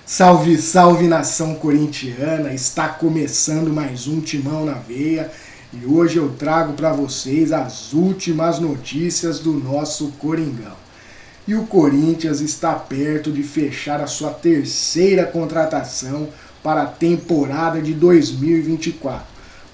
Salve, salve nação corintiana, está começando mais um Timão na Veia e hoje eu trago para vocês as últimas notícias do nosso Coringão. E o Corinthians está perto de fechar a sua terceira contratação para a temporada de 2024.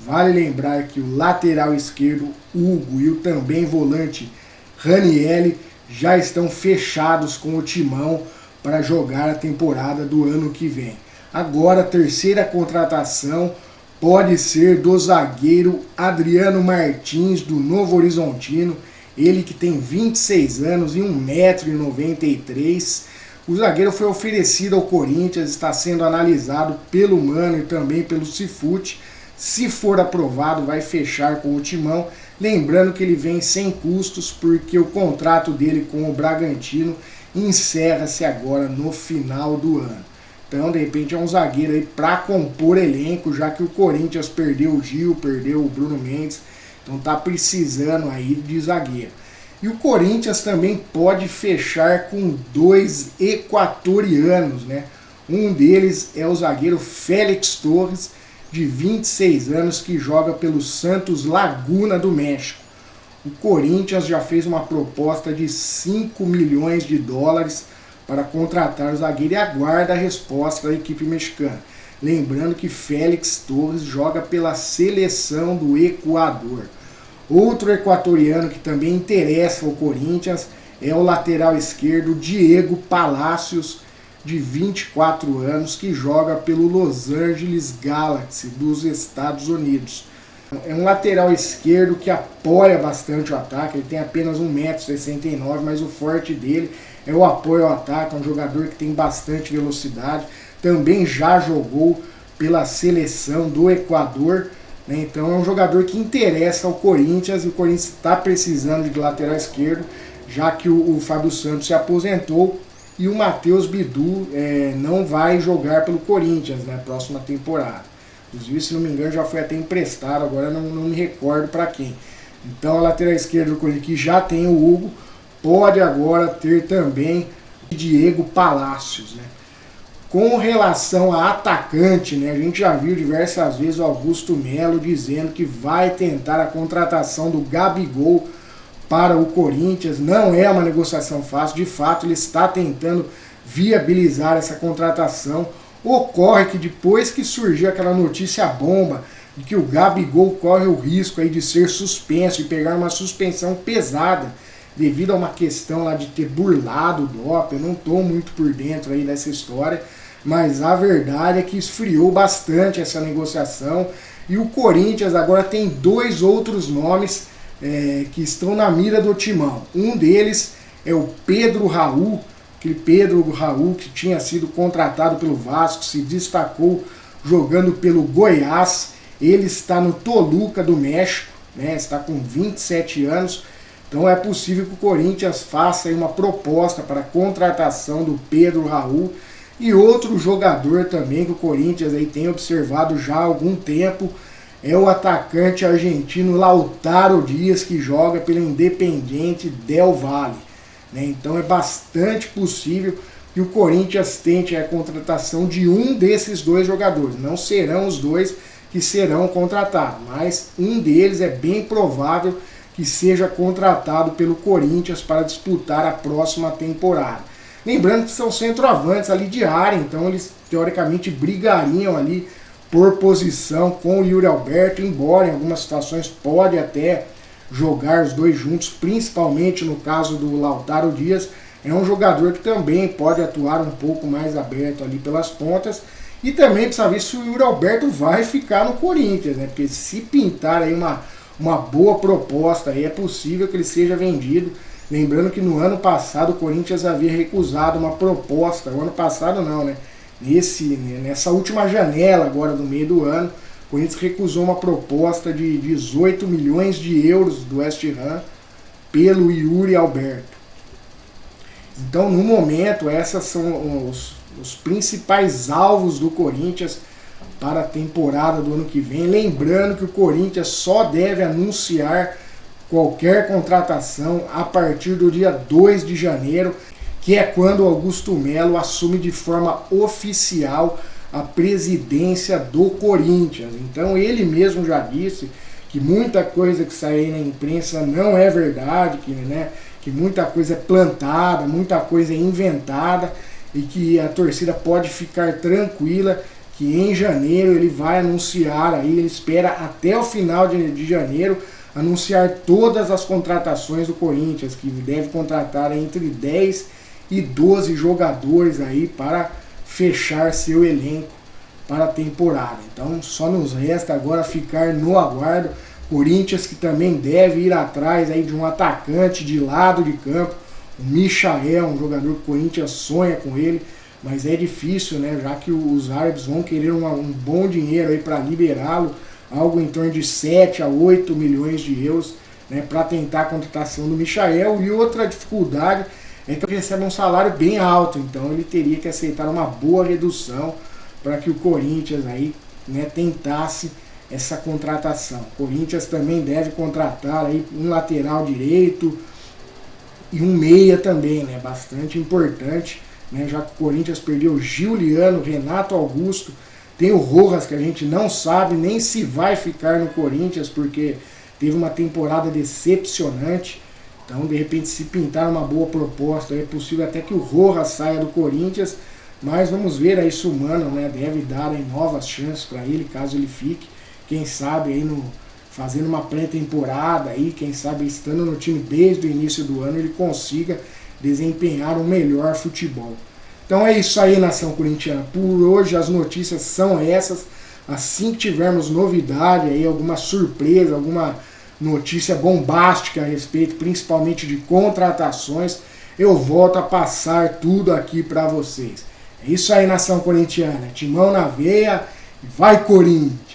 Vale lembrar que o lateral esquerdo Hugo e o também volante Ranieri já estão fechados com o Timão para jogar a temporada do ano que vem. Agora a terceira contratação pode ser do zagueiro Adriano Martins do Novo Horizontino, ele que tem 26 anos e 1,93 m. O zagueiro foi oferecido ao Corinthians, está sendo analisado pelo Mano e também pelo Cifute. Se for aprovado, vai fechar com o Timão. Lembrando que ele vem sem custos, porque o contrato dele com o Bragantino encerra-se agora no final do ano. Então, de repente, é um zagueiro aí para compor elenco, já que o Corinthians perdeu o Gil, perdeu o Bruno Mendes, então tá precisando aí de zagueiro. E o Corinthians também pode fechar com dois equatorianos, né? Um deles é o zagueiro Félix Torres, de 26 anos, que joga pelo Santos Laguna do México. O Corinthians já fez uma proposta de 5 milhões de dólares para contratar o zagueiro e aguarda a resposta da equipe mexicana. Lembrando que Félix Torres joga pela seleção do Equador. Outro equatoriano que também interessa ao Corinthians é o lateral esquerdo Diego Palacios, de 24 anos, que joga pelo Los Angeles Galaxy dos Estados Unidos. É um lateral esquerdo que apoia bastante o ataque, ele tem apenas 1,69 m, mas o forte dele é o apoio ao ataque, é um jogador que tem bastante velocidade, também já jogou pela seleção do Equador, né? Então é um jogador que interessa ao Corinthians, e o Corinthians está precisando de lateral esquerdo, já que o Fábio Santos se aposentou e o Matheus Bidu não vai jogar pelo Corinthians na próxima temporada. Inclusive, se não me engano, já foi até emprestado, agora não me recordo para quem. Então, a lateral esquerda do Corinthians, que já tem o Hugo, pode agora ter também o Diego Palacios, né? Com relação a atacante, né, a gente já viu diversas vezes o Augusto Melo dizendo que vai tentar a contratação do Gabigol para o Corinthians. Não é uma negociação fácil, de fato ele está tentando viabilizar essa contratação. Ocorre que depois que surgiu aquela notícia bomba de que o Gabigol corre o risco aí de ser suspenso e pegar uma suspensão pesada devido a uma questão lá de ter burlado o doping, eu não estou muito por dentro aí dessa história, mas a verdade é que esfriou bastante essa negociação e o Corinthians agora tem dois outros nomes que estão na mira do Timão. Um deles é o Pedro Raul, aquele Pedro Raul que tinha sido contratado pelo Vasco, se destacou jogando pelo Goiás. Ele está no Toluca do México, né? Está com 27 anos, então é possível que o Corinthians faça aí uma proposta para a contratação do Pedro Raul. E outro jogador também que o Corinthians aí tem observado já há algum tempo é o atacante argentino Lautaro Dias, que joga pelo Independiente Del Valle, né? Então é bastante possível que o Corinthians tente a contratação de um desses dois jogadores. Não serão os dois que serão contratados, mas um deles é bem provável que seja contratado pelo Corinthians para disputar a próxima temporada. Lembrando que são centroavantes ali de área, então eles teoricamente brigariam ali por posição com o Yuri Alberto, embora em algumas situações pode até jogar os dois juntos, principalmente no caso do Lautaro Dias. É um jogador que também pode atuar um pouco mais aberto ali pelas pontas, e também precisa ver se o Yuri Alberto vai ficar no Corinthians, né? Porque se pintar aí uma boa proposta, aí é possível que ele seja vendido. Lembrando que no ano passado o Corinthians havia recusado uma proposta, o ano passado não, né? Nessa última janela agora do meio do ano, o Corinthians recusou uma proposta de 18 milhões de euros do West Ham pelo Yuri Alberto. Então, no momento, esses são os principais alvos do Corinthians para a temporada do ano que vem. Lembrando que o Corinthians só deve anunciar qualquer contratação a partir do dia 2 de janeiro. que é quando o Augusto Melo assume de forma oficial a presidência do Corinthians. Então ele mesmo já disse que muita coisa que sai aí na imprensa não é verdade, que muita coisa é plantada, muita coisa é inventada, e que a torcida pode ficar tranquila que em janeiro ele vai anunciar aí, ele espera até o final de janeiro anunciar todas as contratações do Corinthians, que deve contratar entre 10 e 12 jogadores aí para fechar seu elenco para a temporada. Então só nos resta agora ficar no aguardo. Corinthians que também deve ir atrás aí de um atacante de lado de campo, o Michael, um jogador que o Corinthians sonha com ele, mas é difícil, né? Já que os árabes vão querer um bom dinheiro aí para liberá-lo, algo em torno de 7 a 8 milhões de euros, né, para tentar a contratação do Michael. E outra dificuldade é que ele recebe um salário bem alto, então ele teria que aceitar uma boa redução para que o Corinthians aí, né, tentasse essa contratação. O Corinthians também deve contratar aí um lateral direito e um meia também, né, bastante importante, né, já que o Corinthians perdeu Giuliano, Renato Augusto, tem o Rojas, que a gente não sabe nem se vai ficar no Corinthians, porque teve uma temporada decepcionante. Então, de repente, se pintar uma boa proposta, é possível até que o Rojas saia do Corinthians, mas vamos ver aí se o Mano, né, deve dar aí novas chances para ele, caso ele fique. Quem sabe aí fazendo uma pré-temporada, aí, quem sabe estando no time desde o início do ano, ele consiga desempenhar um melhor futebol. Então é isso aí, nação corintiana. Por hoje as notícias são essas. Assim que tivermos novidade, aí, alguma surpresa, alguma notícia bombástica a respeito, principalmente de contratações, eu volto a passar tudo aqui para vocês. É isso aí, nação corintiana. Timão na veia, vai Corinthians!